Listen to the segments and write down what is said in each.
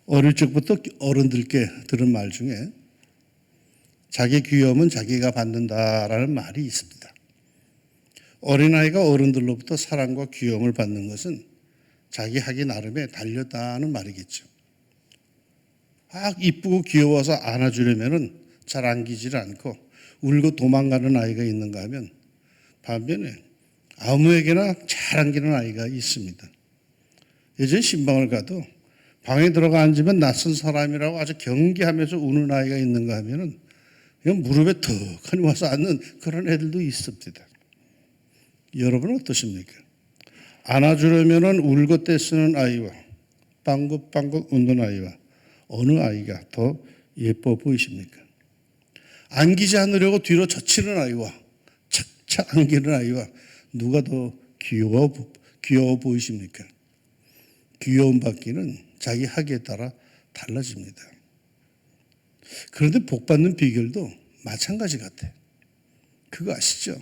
어릴 적부터 어른들께 들은 말 중에 자기 귀여움은 자기가 받는다라는 말이 있습니다. 어린아이가 어른들로부터 사랑과 귀여움을 받는 것은 자기 하기 나름에 달렸다는 말이겠죠. 막 이쁘고 귀여워서 안아주려면 잘 안기질 않고 울고 도망가는 아이가 있는가 하면 반면에 아무에게나 잘 안기는 아이가 있습니다. 예전에 신방을 가도 방에 들어가 앉으면 낯선 사람이라고 아주 경계하면서 우는 아이가 있는가 하면은 그냥 무릎에 턱하니 와서 앉는 그런 애들도 있습니다. 여러분은 어떠십니까? 안아주려면 울고 떼쓰는 아이와 빵긋빵긋 웃는 아이와 어느 아이가 더 예뻐 보이십니까? 안기지 않으려고 뒤로 젖히는 아이와 착착 안기는 아이와 누가 더 귀여워 보이십니까? 귀여움 받기는 자기 하기에 따라 달라집니다. 그런데 복 받는 비결도 마찬가지 같아요. 그거 아시죠?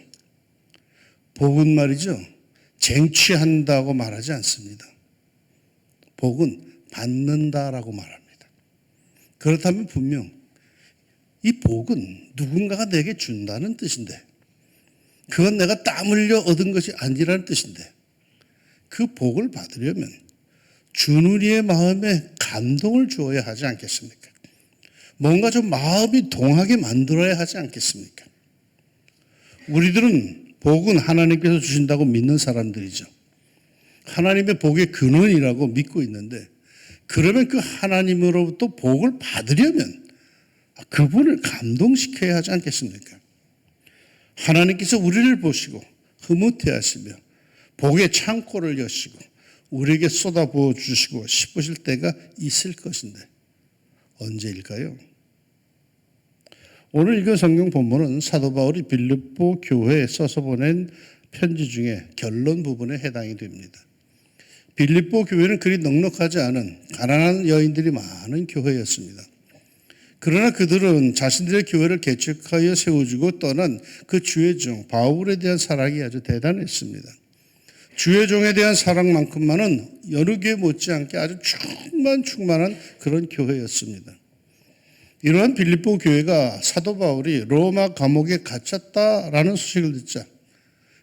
복은 말이죠. 쟁취한다고 말하지 않습니다. 복은 받는다라고 말합니다. 그렇다면 분명 이 복은 누군가가 내게 준다는 뜻인데 그건 내가 땀 흘려 얻은 것이 아니라는 뜻인데 그 복을 받으려면 주는 이의 마음에 감동을 주어야 하지 않겠습니까? 뭔가 좀 마음이 동하게 만들어야 하지 않겠습니까? 우리들은 복은 하나님께서 주신다고 믿는 사람들이죠. 하나님의 복의 근원이라고 믿고 있는데 그러면 그 하나님으로부터 복을 받으려면 그분을 감동시켜야 하지 않겠습니까? 하나님께서 우리를 보시고 흐뭇해하시며 복의 창고를 여시고 우리에게 쏟아부어 주시고 싶으실 때가 있을 것인데 언제일까요? 오늘 읽은 성경 본문은 사도 바울이 빌립보 교회에 써서 보낸 편지 중에 결론 부분에 해당이 됩니다. 빌립보 교회는 그리 넉넉하지 않은 가난한 여인들이 많은 교회였습니다. 그러나 그들은 자신들의 교회를 개척하여 세워주고 떠난 그 주의 종 바울에 대한 사랑이 아주 대단했습니다. 주의 종에 대한 사랑만큼만은 여러 교회 못지않게 아주 충만한 그런 교회였습니다. 이러한 빌립보 교회가 사도 바울이 로마 감옥에 갇혔다라는 소식을 듣자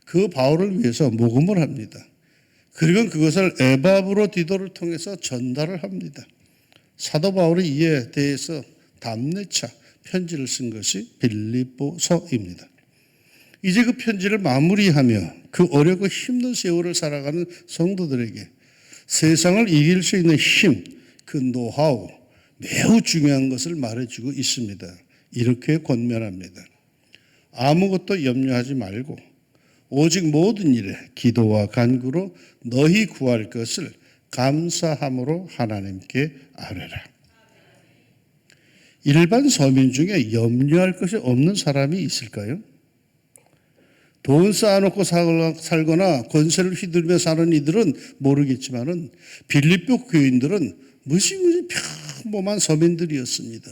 그 바울을 위해서 모금을 합니다. 그리고 그것을 에바브로 디도를 통해서 전달을 합니다. 사도 바울이 이에 대해서 답례차 편지를 쓴 것이 빌립보서입니다. 이제 그 편지를 마무리하며 그 어렵고 힘든 세월을 살아가는 성도들에게 세상을 이길 수 있는 힘, 그 노하우, 매우 중요한 것을 말해주고 있습니다. 이렇게 권면합니다. 아무것도 염려하지 말고 오직 모든 일에 기도와 간구로 너희 구할 것을 감사함으로 하나님께 아뢰라. 일반 서민 중에 염려할 것이 없는 사람이 있을까요? 돈 쌓아놓고 살거나 권세를 휘두르며 사는 이들은 모르겠지만은 빌립보 교인들은 무시무시 평범한 서민들이었습니다.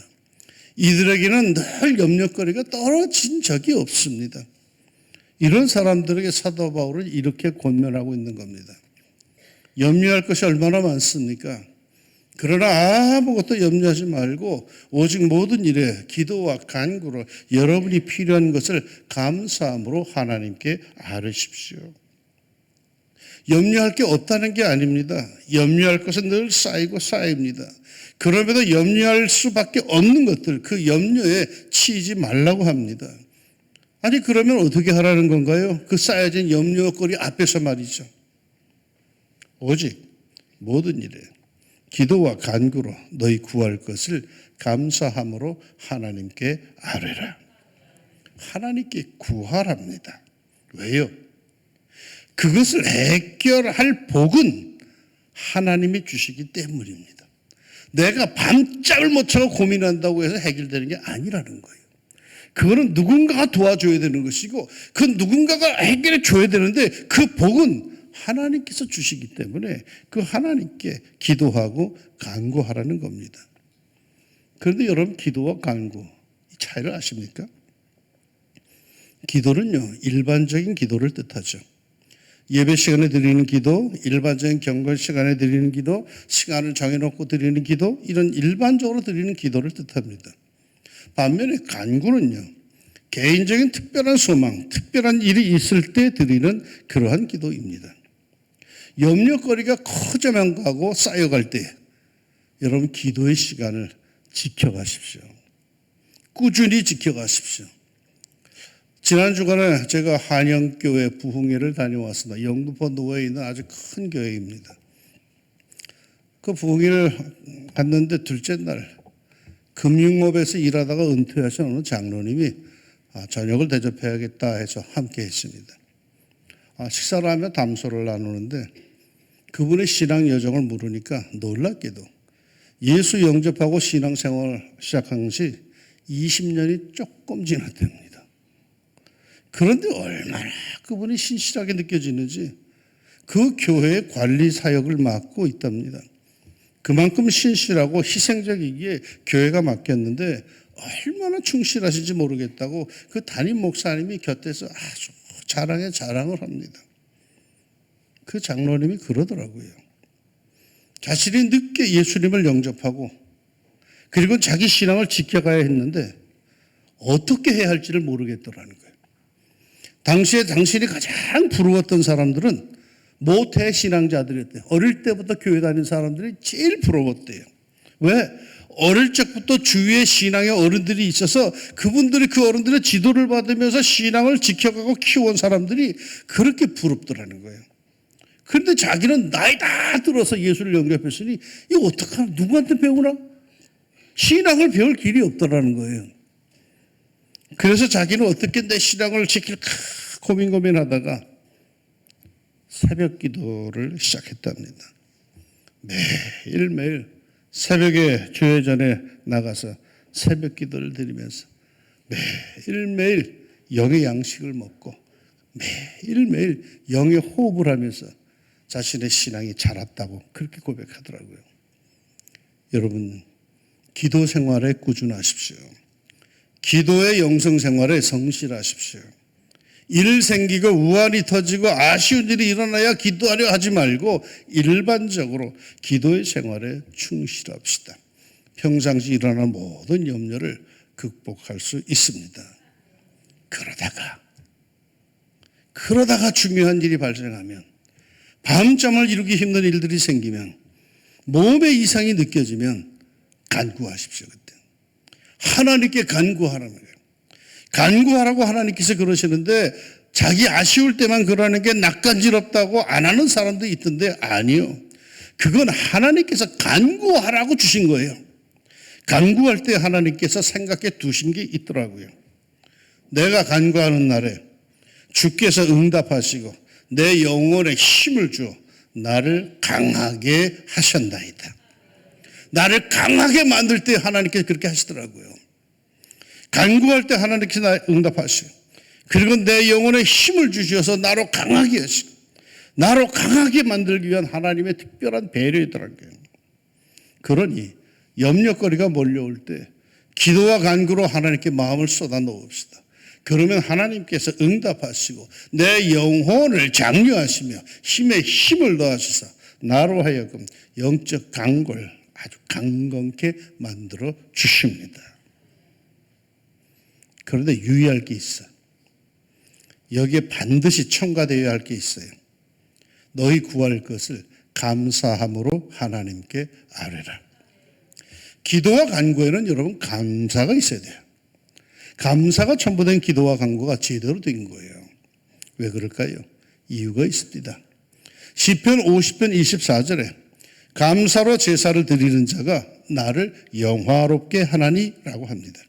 이들에게는 늘 염려거리가 떨어진 적이 없습니다. 이런 사람들에게 사도 바울은 이렇게 권면하고 있는 겁니다. 염려할 것이 얼마나 많습니까? 그러나 아무것도 염려하지 말고 오직 모든 일에 기도와 간구로 여러분이 필요한 것을 감사함으로 하나님께 아뢰십시오. 염려할 게 없다는 게 아닙니다. 염려할 것은 늘 쌓입니다. 그럼에도 염려할 수밖에 없는 것들, 그 염려에 치이지 말라고 합니다. 아니 그러면 어떻게 하라는 건가요? 그 쌓여진 염려거리 앞에서 말이죠. 오직 모든 일에 기도와 간구로 너희 구할 것을 감사함으로 하나님께 아뢰라. 하나님께 구하랍니다. 왜요? 그것을 해결할 복은 하나님이 주시기 때문입니다. 내가 밤잠을 못 자고 고민한다고 해서 해결되는 게 아니라는 거예요. 그거는 누군가가 도와줘야 되는 것이고 그 누군가가 해결해 줘야 되는데 그 복은 하나님께서 주시기 때문에 그 하나님께 기도하고 간구하라는 겁니다. 그런데 여러분 기도와 간구 이 차이를 아십니까? 기도는요 일반적인 기도를 뜻하죠. 예배 시간에 드리는 기도, 일반적인 경건 시간에 드리는 기도, 시간을 정해놓고 드리는 기도, 이런 일반적으로 드리는 기도를 뜻합니다. 반면에 간구는요, 개인적인 특별한 소망, 특별한 일이 있을 때 드리는 그러한 기도입니다. 염려거리가 커져만 가고 쌓여갈 때 여러분 기도의 시간을 지켜가십시오. 꾸준히 지켜가십시오. 지난 주간에 제가 한영교회 부흥회를 다녀왔습니다. 영등포 노회에 있는 아주 큰 교회입니다. 그 부흥회를 갔는데 둘째 날 금융업에서 일하다가 은퇴하신 어느 장로님이 저녁을 대접해야겠다 해서 함께 했습니다. 식사를 하며 담소를 나누는데 그분의 신앙 여정을 물으니까 놀랍게도 예수 영접하고 신앙생활을 시작한 지 20년이 조금 지났답니다. 그런데 얼마나 그분이 신실하게 느껴지는지 그 교회의 관리 사역을 맡고 있답니다. 그만큼 신실하고 희생적이기에 교회가 맡겼는데 얼마나 충실하신지 모르겠다고 그 담임 목사님이 곁에서 아주 자랑을 합니다. 그 장로님이 그러더라고요. 자신이 늦게 예수님을 영접하고 그리고 자기 신앙을 지켜가야 했는데 어떻게 해야 할지를 모르겠더라는 거예요. 당시에 당신이 가장 부러웠던 사람들은 모태 신앙자들이었대요. 어릴 때부터 교회 다닌 사람들이 제일 부러웠대요. 왜? 어릴 적부터 주위에 신앙의 어른들이 있어서 그분들이 그 어른들의 지도를 받으면서 신앙을 지켜가고 키워온 사람들이 그렇게 부럽더라는 거예요. 그런데 자기는 나이 다 들어서 예수를 영접했으니 이거 어떡하나? 누구한테 배우나? 신앙을 배울 길이 없더라는 거예요. 그래서 자기는 어떻게 내 신앙을 지킬까 고민하다가 새벽 기도를 시작했답니다. 매일매일 새벽에 교회 전에 나가서 새벽 기도를 드리면서 매일매일 영의 양식을 먹고 매일매일 영의 호흡을 하면서 자신의 신앙이 자랐다고 그렇게 고백하더라고요. 여러분, 기도 생활에 꾸준하십시오. 기도의 영성 생활에 성실하십시오. 일 생기고 우환이 터지고 아쉬운 일이 일어나야 기도하려 하지 말고 일반적으로 기도의 생활에 충실합시다. 평상시 일어나는 모든 염려를 극복할 수 있습니다. 그러다가 중요한 일이 발생하면 밤잠을 이루기 힘든 일들이 생기면 몸에 이상이 느껴지면 간구하십시오. 그때 하나님께 간구하라는 거예요. 간구하라고 하나님께서 그러시는데 자기 아쉬울 때만 그러는 게 낯간지럽다고 안 하는 사람도 있던데 아니요. 그건 하나님께서 간구하라고 주신 거예요. 간구할 때 하나님께서 생각해 두신 게 있더라고요. 내가 간구하는 날에 주께서 응답하시고 내 영혼에 힘을 주어 나를 강하게 하셨나이다. 나를 강하게 만들 때 하나님께서 그렇게 하시더라고요. 간구할 때 하나님께서 응답하시고 그리고 내 영혼에 힘을 주셔서 나로 강하게 하시고 나로 강하게 만들기 위한 하나님의 특별한 배려이더라고요. 그러니 염려거리가 몰려올 때 기도와 간구로 하나님께 마음을 쏟아 놓읍시다. 그러면 하나님께서 응답하시고 내 영혼을 장려하시며 힘에 힘을 더하시사 나로 하여금 영적 강골 아주 강건케 만들어 주십니다. 그런데 유의할 게 있어요. 여기에 반드시 첨가되어야 할 게 있어요. 너희 구할 것을 감사함으로 하나님께 아뢰라. 기도와 간구에는 여러분 감사가 있어야 돼요. 감사가 첨부된 기도와 간구가 제대로 된 거예요. 왜 그럴까요? 이유가 있습니다. 시편 50편 24절에 감사로 제사를 드리는 자가 나를 영화롭게 하나니라고 합니다.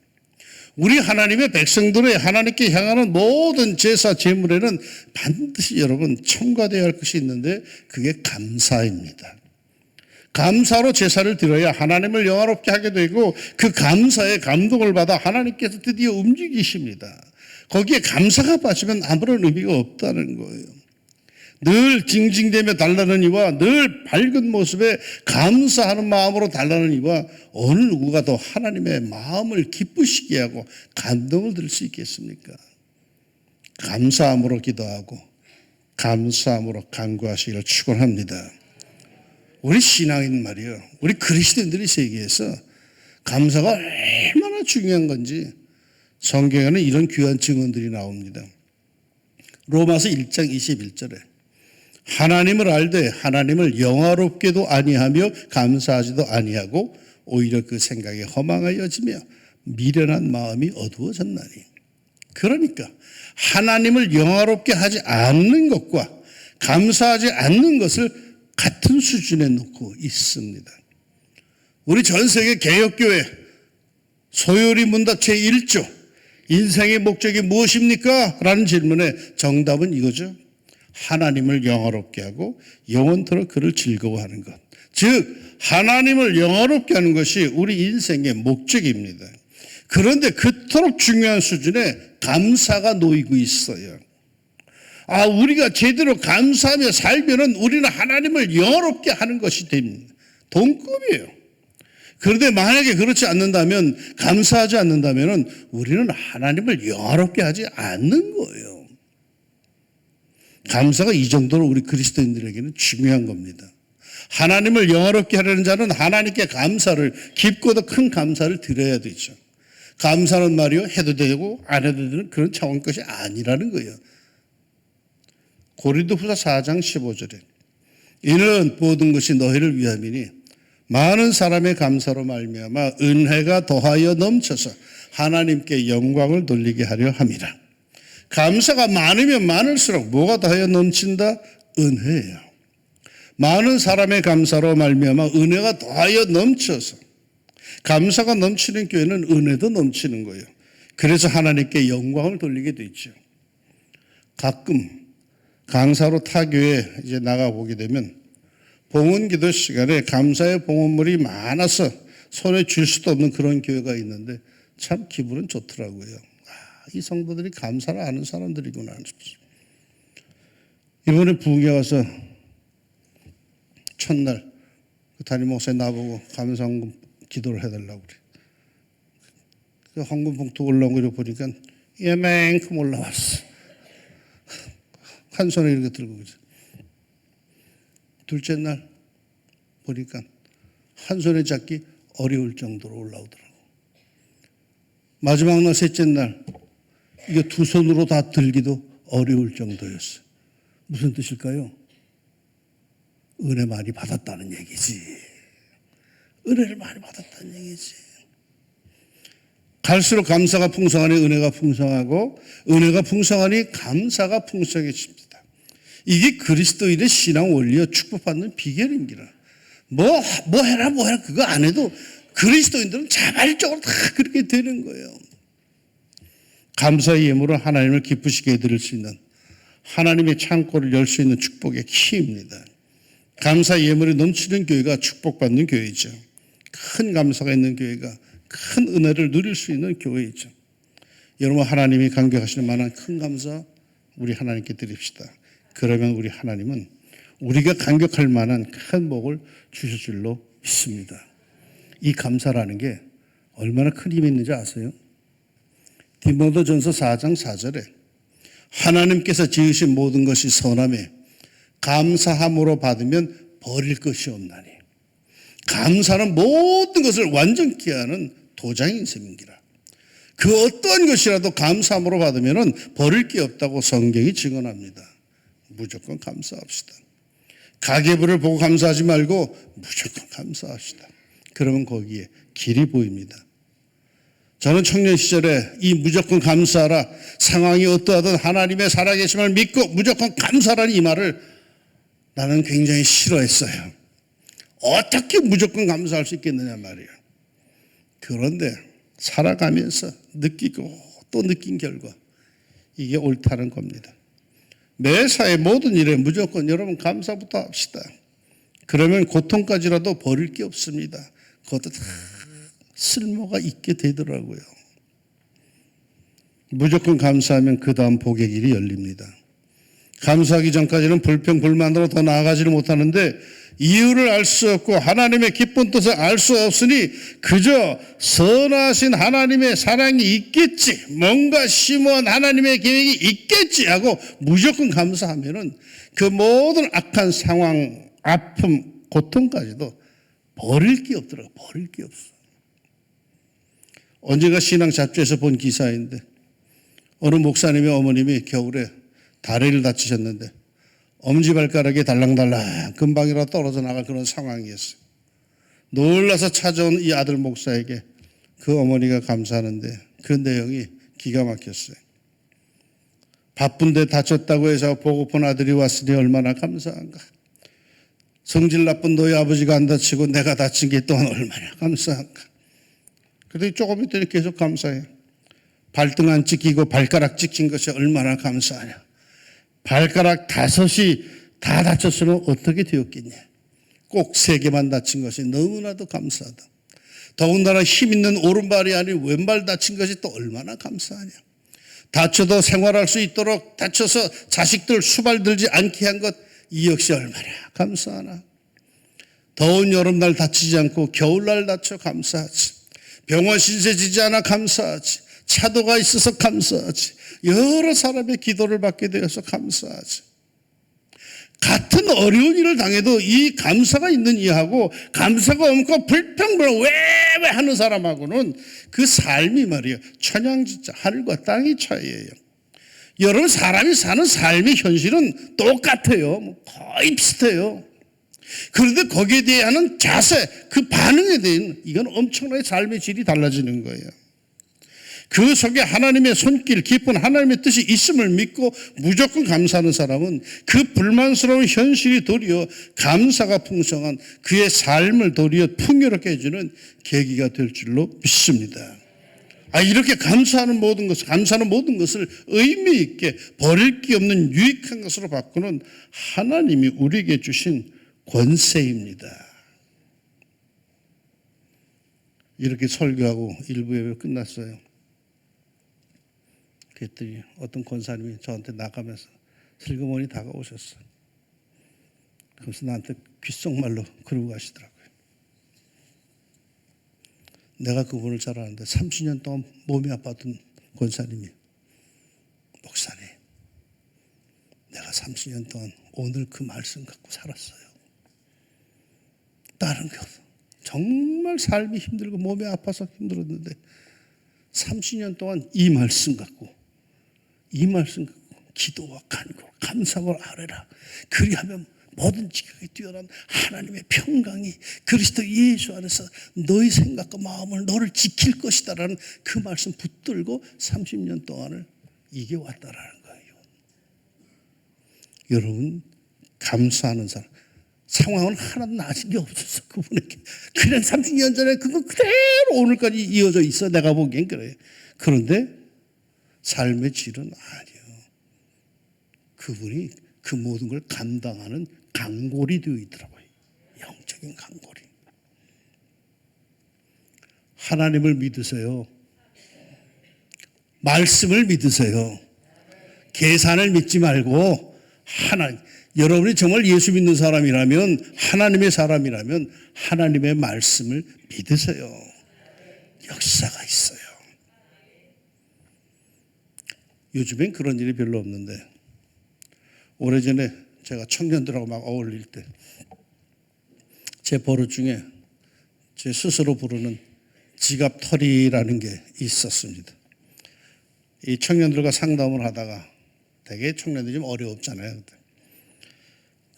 우리 하나님의 백성들의 하나님께 향하는 모든 제사 제물에는 반드시 여러분 첨가되어야 할 것이 있는데 그게 감사입니다. 감사로 제사를 드려야 하나님을 영화롭게 하게 되고 그 감사에 감동을 받아 하나님께서 드디어 움직이십니다. 거기에 감사가 빠지면 아무런 의미가 없다는 거예요. 늘 징징대며 달라는 이와 늘 밝은 모습에 감사하는 마음으로 달라는 이와 어느 누구가 더 하나님의 마음을 기쁘시게 하고 감동을 들 수 있겠습니까? 감사함으로 기도하고 감사함으로 간구하시기를 축원합니다. 우리 신앙인 말이요, 우리 그리스도인들의 세계에서 감사가 얼마나 중요한 건지 성경에는 이런 귀한 증언들이 나옵니다. 로마서 1장 21절에 하나님을 알되 하나님을 영화롭게도 아니하며 감사하지도 아니하고 오히려 그 생각에 허망하여지며 미련한 마음이 어두워졌나니. 그러니까 하나님을 영화롭게 하지 않는 것과 감사하지 않는 것을 같은 수준에 놓고 있습니다. 우리 전 세계 개혁교회 소요리 문답 제1조 인생의 목적이 무엇입니까? 라는 질문에 정답은 이거죠. 하나님을 영화롭게 하고 영원토록 그를 즐거워하는 것. 즉 하나님을 영화롭게 하는 것이 우리 인생의 목적입니다. 그런데 그토록 중요한 수준에 감사가 놓이고 있어요. 우리가 제대로 감사하며 살면은 우리는 하나님을 영화롭게 하는 것이 됩니다. 동급이에요. 그런데 만약에 그렇지 않는다면, 감사하지 않는다면 우리는 하나님을 영화롭게 하지 않는 거예요. 감사가 이 정도로 우리 그리스도인들에게는 중요한 겁니다. 하나님을 영화롭게 하려는 자는 하나님께 감사를, 깊고도 큰 감사를 드려야 되죠. 감사는 말이요, 해도 되고 안 해도 되는 그런 차원 것이 아니라는 거예요. 고린도후서 4장 15절에 이는 모든 것이 너희를 위함이니 많은 사람의 감사로 말미암아 은혜가 더하여 넘쳐서 하나님께 영광을 돌리게 하려 함이라. 감사가 많으면 많을수록 뭐가 더하여 넘친다? 은혜예요. 많은 사람의 감사로 말미암아 은혜가 더하여 넘쳐서, 감사가 넘치는 교회는 은혜도 넘치는 거예요. 그래서 하나님께 영광을 돌리게 되죠. 가끔 강사로 타 교회 이제 나가보게 되면 봉헌기도 시간에 감사의 봉헌물이 많아서 손에 줄 수도 없는 그런 교회가 있는데 참 기분은 좋더라고요. 이 성도들이 감사를 아는 사람들이구나. 이번에 부흥회 가서 첫날 담임 목사님 나보고 감사헌금 기도를 해달라고 그래. 그 헌금 봉투 올라온 거 보니까 이만큼 올라왔어. 한 손에 이렇게 들고 그래. 둘째 날 보니까 한 손에 잡기 어려울 정도로 올라오더라고. 마지막 날 셋째 날 이게 두 손으로 다 들기도 어려울 정도였어요. 무슨 뜻일까요? 은혜 많이 받았다는 얘기지. 은혜를 많이 받았다는 얘기지. 갈수록 감사가 풍성하니 은혜가 풍성하고 은혜가 풍성하니 감사가 풍성해집니다. 이게 그리스도인의 신앙 원리여 축복받는 비결입니다. 뭐 해라 그거 안 해도 그리스도인들은 자발적으로 다 그렇게 되는 거예요. 감사의 예물은 하나님을 기쁘시게 해드릴 수 있는, 하나님의 창고를 열 수 있는 축복의 키입니다. 감사 예물이 넘치는 교회가 축복받는 교회이죠. 큰 감사가 있는 교회가 큰 은혜를 누릴 수 있는 교회이죠. 여러분, 하나님이 감격하시는 만한 큰 감사 우리 하나님께 드립시다. 그러면 우리 하나님은 우리가 감격할 만한 큰 복을 주실 줄로 믿습니다. 이 감사라는 게 얼마나 큰 힘이 있는지 아세요? 디모데전서 4장 4절에 하나님께서 지으신 모든 것이 선함에 감사함으로 받으면 버릴 것이 없나니. 감사는 모든 것을 완전케 하는 도장인 셈인기라. 그 어떠한 것이라도 감사함으로 받으면 버릴 게 없다고 성경이 증언합니다. 무조건 감사합시다. 가계부를 보고 감사하지 말고 무조건 감사합시다. 그러면 거기에 길이 보입니다. 저는 청년 시절에 이 무조건 감사하라, 상황이 어떠하든 하나님의 살아계심을 믿고 무조건 감사하라는 이 말을 나는 굉장히 싫어했어요. 어떻게 무조건 감사할 수 있겠느냐 말이에요. 그런데 살아가면서 느끼고 또 느낀 결과 이게 옳다는 겁니다. 매사의 모든 일에 무조건 여러분 감사부터 합시다. 그러면 고통까지라도 버릴 게 없습니다. 그것도 다 쓸모가 있게 되더라고요. 무조건 감사하면 그 다음 복의 길이 열립니다. 감사하기 전까지는 불평불만으로 더 나아가지를 못하는데 이유를 알 수 없고 하나님의 기쁜 뜻을 알 수 없으니 그저 선하신 하나님의 사랑이 있겠지, 뭔가 심오한 하나님의 계획이 있겠지 하고 무조건 감사하면은 그 모든 악한 상황, 아픔, 고통까지도 버릴 게 없더라고. 버릴 게 없어. 언젠가 신앙 잡지에서 본 기사인데 어느 목사님의 어머님이 겨울에 다리를 다치셨는데 엄지발가락이 달랑달랑 금방이라도 떨어져 나갈 그런 상황이었어요. 놀라서 찾아온 이 아들 목사에게 그 어머니가 감사하는데 그 내용이 기가 막혔어요. 바쁜데 다쳤다고 해서 보고픈 아들이 왔으니 얼마나 감사한가. 성질 나쁜 너희 아버지가 안 다치고 내가 다친 게 또한 얼마나 감사한가. 그런데 조금 있더니 계속 감사해요. 발등 안 찍히고 발가락 찍힌 것이 얼마나 감사하냐. 발가락 5이 다 다쳤으면 어떻게 되었겠냐. 꼭 3개만 다친 것이 너무나도 감사하다. 더군다나 힘 있는 오른발이 아닌 왼발 다친 것이 또 얼마나 감사하냐. 다쳐도 생활할 수 있도록 다쳐서 자식들 수발 들지 않게 한 것, 이 역시 얼마나 감사하나. 더운 여름날 다치지 않고 겨울날 다쳐 감사하지. 병원 신세 지지 않아 감사하지. 차도가 있어서 감사하지. 여러 사람의 기도를 받게 되어서 감사하지. 같은 어려운 일을 당해도 이 감사가 있는 이하고 감사가 없고 불평불평 왜 하는 사람하고는 그 삶이 말이에요. 천양지차 하늘과 땅의 차이예요. 여러분, 사람이 사는 삶의 현실은 똑같아요. 거의 비슷해요. 그런데 거기에 대한 자세, 그 반응에 대한 이건 엄청나게 삶의 질이 달라지는 거예요. 그 속에 하나님의 손길, 깊은 하나님의 뜻이 있음을 믿고 무조건 감사하는 사람은 그 불만스러운 현실이 도리어 감사가 풍성한 그의 삶을 도리어 풍요롭게 해주는 계기가 될 줄로 믿습니다. 이렇게 감사하는 모든 것을 의미 있게 버릴 게 없는 유익한 것으로 바꾸는 하나님이 우리에게 주신 권세입니다. 이렇게 설교하고 일부 예배 끝났어요. 그랬더니 어떤 권사님이 저한테 나가면서 슬그머니 다가오셨어요. 그래서 나한테 귓속말로 그러고 가시더라고요. 내가 그분을 잘 아는데 30년 동안 몸이 아팠던 권사님이, 목사님, 내가 30년 동안 오늘 그 말씀 갖고 살았어요. 다른 게 없어. 정말 삶이 힘들고 몸이 아파서 힘들었는데 30년 동안 이 말씀 갖고 기도와 간구, 감사와 아뢰라. 그리하면 모든 지각이 뛰어난 하나님의 평강이 그리스도 예수 안에서 너희 생각과 마음을 너를 지킬 것이다라는 그 말씀 붙들고 30년 동안을 이겨왔다라는 거예요. 여러분, 감사하는 사람, 상황은 하나도 나아진 게 없었어. 그분에게 그냥 30년 전에 그거 그대로 오늘까지 이어져 있어. 내가 보기엔 그래요. 그런데 삶의 질은 아니에요. 그분이 그 모든 걸 감당하는 강골이 되어 있더라고요. 영적인 강골이. 하나님을 믿으세요. 말씀을 믿으세요. 계산을 믿지 말고 여러분이 정말 예수 믿는 사람이라면, 하나님의 사람이라면 하나님의 말씀을 믿으세요. 역사가 있어요. 요즘엔 그런 일이 별로 없는데 오래전에 제가 청년들하고 막 어울릴 때 제 버릇 중에 제 스스로 부르는 지갑털이라는 게 있었습니다. 이 청년들과 상담을 하다가 되게 청년들이 좀 어려웠잖아요.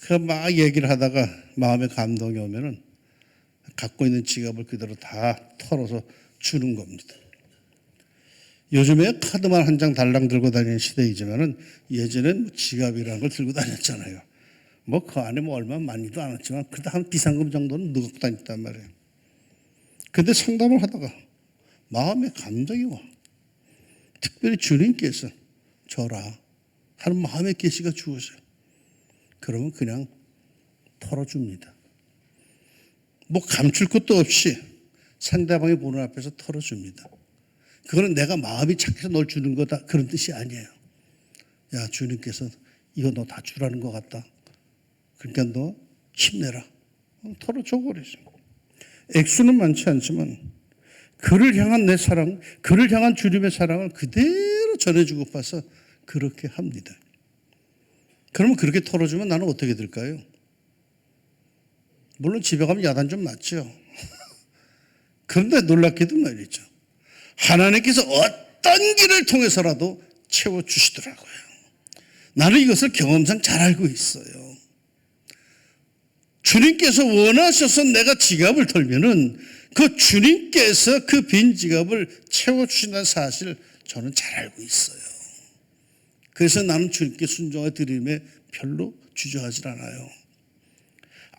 그럼 막 얘기를 하다가 마음에 감동이 오면은 갖고 있는 지갑을 그대로 다 털어서 주는 겁니다. 요즘에 카드만 한 장 달랑 들고 다니는 시대이지만은 예전엔 지갑이라는 걸 들고 다녔잖아요. 그 안에 얼마 많이도 않았지만 그래도 한 비상금 정도는 넣고 다녔단 말이에요. 근데 상담을 하다가 마음에 감동이 와. 특별히 주님께서 줘라 하는 마음의 계시가 주어져요. 그러면 그냥 털어줍니다. 감출 것도 없이 상대방의 보는 앞에서 털어줍니다. 그거는 내가 마음이 착해서 널 주는 거다 그런 뜻이 아니에요. 야, 주님께서 이거 너 다 주라는 것 같다. 그러니까 너 힘내라. 털어줘 버리죠. 액수는 많지 않지만 그를 향한 내 사랑, 그를 향한 주님의 사랑을 그대로 전해주고 봐서 그렇게 합니다. 그러면 그렇게 털어주면 나는 어떻게 될까요? 물론 집에 가면 야단 좀 맞죠. 그런데 놀랍게도 말이죠. 하나님께서 어떤 길을 통해서라도 채워주시더라고요. 나는 이것을 경험상 잘 알고 있어요. 주님께서 원하셔서 내가 지갑을 털면은 그 주님께서 그 빈 지갑을 채워주신다는 사실 저는 잘 알고 있어요. 그래서 나는 주님께 순종의 드림에 별로 주저하지 않아요.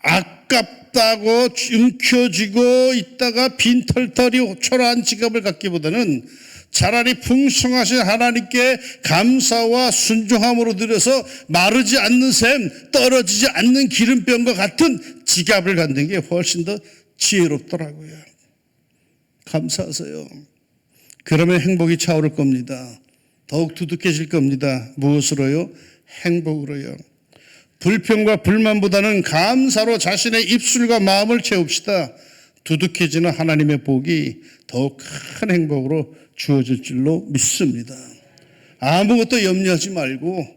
아깝다고 움켜쥐고 있다가 빈털털이 초라한 지갑을 갖기보다는 차라리 풍성하신 하나님께 감사와 순종함으로 드려서 마르지 않는 샘, 떨어지지 않는 기름병과 같은 지갑을 갖는 게 훨씬 더 지혜롭더라고요. 감사하세요. 그러면 행복이 차오를 겁니다. 더욱 두둑해질 겁니다. 무엇으로요? 행복으로요. 불평과 불만보다는 감사로 자신의 입술과 마음을 채웁시다. 두둑해지는 하나님의 복이 더욱 큰 행복으로 주어질 줄로 믿습니다. 아무것도 염려하지 말고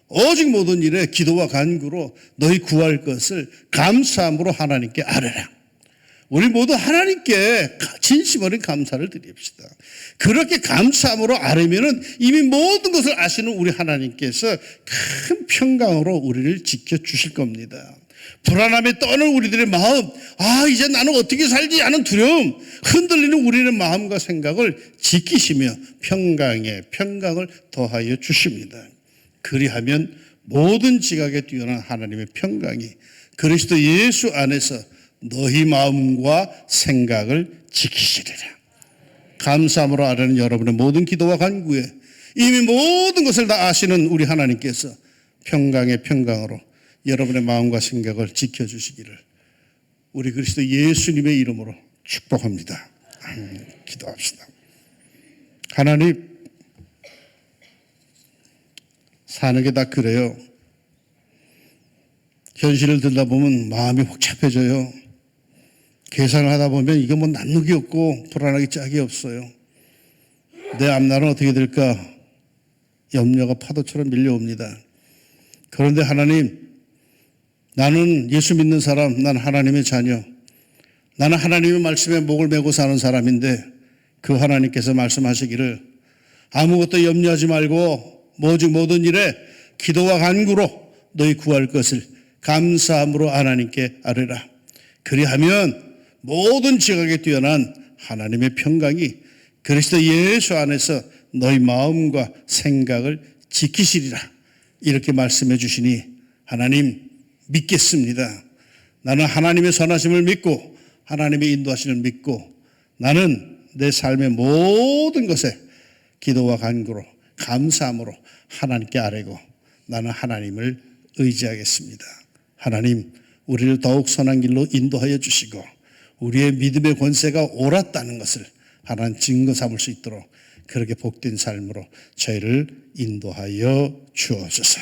오직 모든 일에 기도와 간구로 너희 구할 것을 감사함으로 하나님께 아뢰라. 우리 모두 하나님께 진심 어린 감사를 드립시다. 그렇게 감사함으로 아뢰면은 이미 모든 것을 아시는 우리 하나님께서 큰 평강으로 우리를 지켜주실 겁니다. 불안함에 떠는 우리들의 마음, 이제 나는 어떻게 살지 하는 두려움, 흔들리는 우리의 마음과 생각을 지키시며 평강을 더하여 주십니다. 그리하면 모든 지각에 뛰어난 하나님의 평강이 그리스도 예수 안에서 너희 마음과 생각을 지키시리라. 감사함으로 아뢰는 여러분의 모든 기도와 간구에 이미 모든 것을 다 아시는 우리 하나님께서 평강의 평강으로 여러분의 마음과 생각을 지켜주시기를 우리 그리스도 예수님의 이름으로 축복합니다. 기도합시다. 하나님, 사는 게 다 그래요. 현실을 들다 보면 마음이 복잡해져요. 계산을 하다 보면 이게 뭐 남는 없고 불안하기 짝이 없어요. 내 앞날은 어떻게 될까? 염려가 파도처럼 밀려옵니다. 그런데 하나님, 나는 예수 믿는 사람, 난 하나님의 자녀, 나는 하나님의 말씀에 목을 메고 사는 사람인데 그 하나님께서 말씀하시기를 아무것도 염려하지 말고 오직 모든 일에 기도와 간구로 너희 구할 것을 감사함으로 하나님께 아뢰라. 그리하면 모든 지각에 뛰어난 하나님의 평강이 그리스도 예수 안에서 너희 마음과 생각을 지키시리라. 이렇게 말씀해 주시니 하나님 믿겠습니다. 나는 하나님의 선하심을 믿고 하나님의 인도하심을 믿고 나는 내 삶의 모든 것에 기도와 간구로 감사함으로 하나님께 아뢰고 나는 하나님을 의지하겠습니다. 하나님, 우리를 더욱 선한 길로 인도하여 주시고 우리의 믿음의 권세가 옳았다는 것을 하나님 증거 삼을 수 있도록 그렇게 복된 삶으로 저희를 인도하여 주옵소서.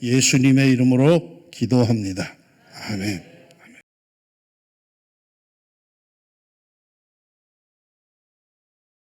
예수님의 이름으로 기도합니다. 아멘.